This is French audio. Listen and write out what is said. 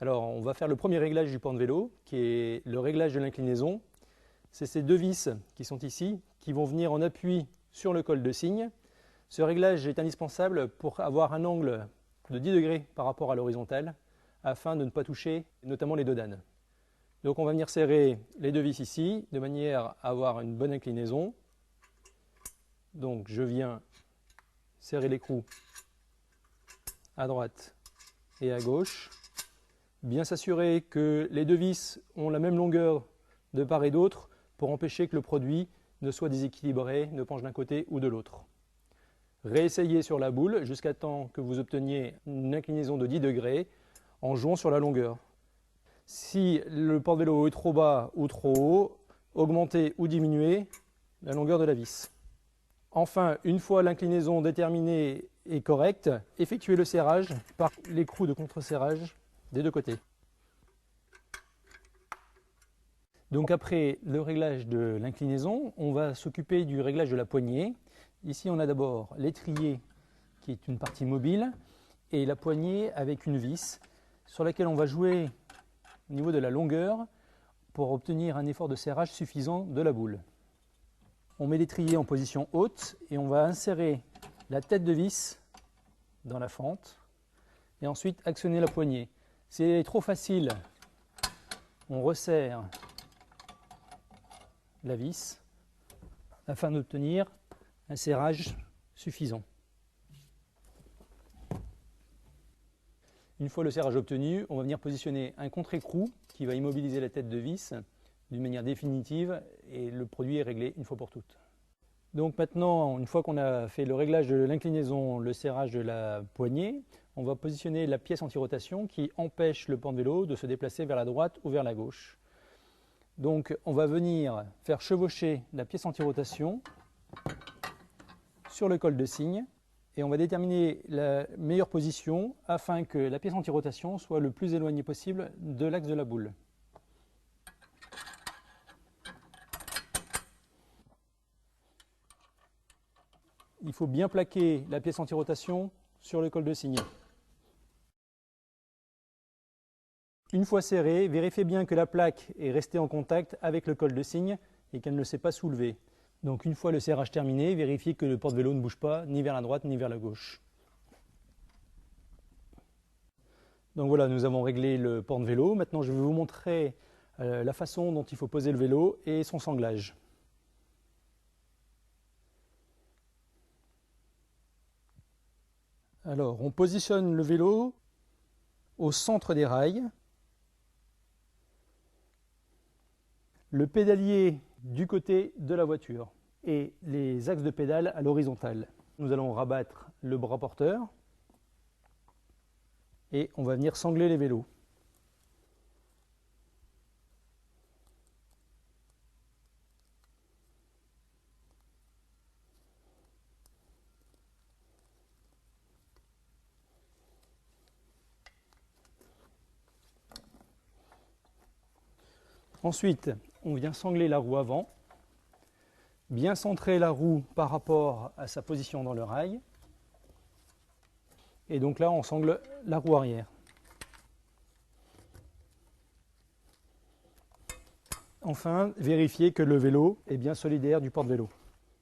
Alors, on va faire le premier réglage du porte-vélo, qui est le réglage de l'inclinaison. C'est ces deux vis qui sont ici, qui vont venir en appui sur le col de cygne. Ce réglage est indispensable pour avoir un angle de 10 degrés par rapport à l'horizontale, afin de ne pas toucher notamment les dodanes. Donc on va venir serrer les deux vis ici, de manière à avoir une bonne inclinaison. Donc je viens serrer l'écrou à droite et à gauche. Bien s'assurer que les deux vis ont la même longueur de part et d'autre pour empêcher que le produit ne soit déséquilibré, ne penche d'un côté ou de l'autre. Réessayez sur la boule jusqu'à temps que vous obteniez une inclinaison de 10 degrés en jouant sur la longueur. Si le porte-vélo est trop bas ou trop haut, augmentez ou diminuez la longueur de la vis. Enfin, une fois l'inclinaison déterminée et correcte, effectuez le serrage par l'écrou de contre-serrage des deux côtés. Donc après le réglage de l'inclinaison, on va s'occuper du réglage de la poignée. Ici, on a d'abord l'étrier qui est une partie mobile et la poignée avec une vis sur laquelle on va jouer au niveau de la longueur pour obtenir un effort de serrage suffisant de la boule. On met l'étrier en position haute et on va insérer la tête de vis dans la fente et ensuite actionner la poignée. Si elle est trop facile, on resserre la vis afin d'obtenir un serrage suffisant. Une fois le serrage obtenu, on va venir positionner un contre-écrou qui va immobiliser la tête de vis d'une manière définitive et le produit est réglé une fois pour toutes. Donc maintenant, une fois qu'on a fait le réglage de l'inclinaison, le serrage de la poignée, on va positionner la pièce anti-rotation qui empêche le porte-vélo de se déplacer vers la droite ou vers la gauche. Donc on va venir faire chevaucher la pièce anti-rotation sur le col de cygne et on va déterminer la meilleure position afin que la pièce anti-rotation soit le plus éloignée possible de l'axe de la boule. Il faut bien plaquer la pièce anti-rotation sur le col de cygne. Une fois serrée, vérifiez bien que la plaque est restée en contact avec le col de cygne et qu'elle ne s'est pas soulevée. Donc une fois le serrage terminé, vérifiez que le porte-vélo ne bouge pas ni vers la droite ni vers la gauche. Donc voilà, nous avons réglé le porte-vélo. Maintenant je vais vous montrer la façon dont il faut poser le vélo et son sanglage. Alors on positionne le vélo au centre des rails. Le pédalier du côté de la voiture et les axes de pédale à l'horizontale. Nous allons rabattre le bras porteur et on va venir sangler les vélos. Ensuite, on vient sangler la roue avant, bien centrer la roue par rapport à sa position dans le rail. Et donc là, on sangle la roue arrière. Enfin, vérifier que le vélo est bien solidaire du porte-vélo.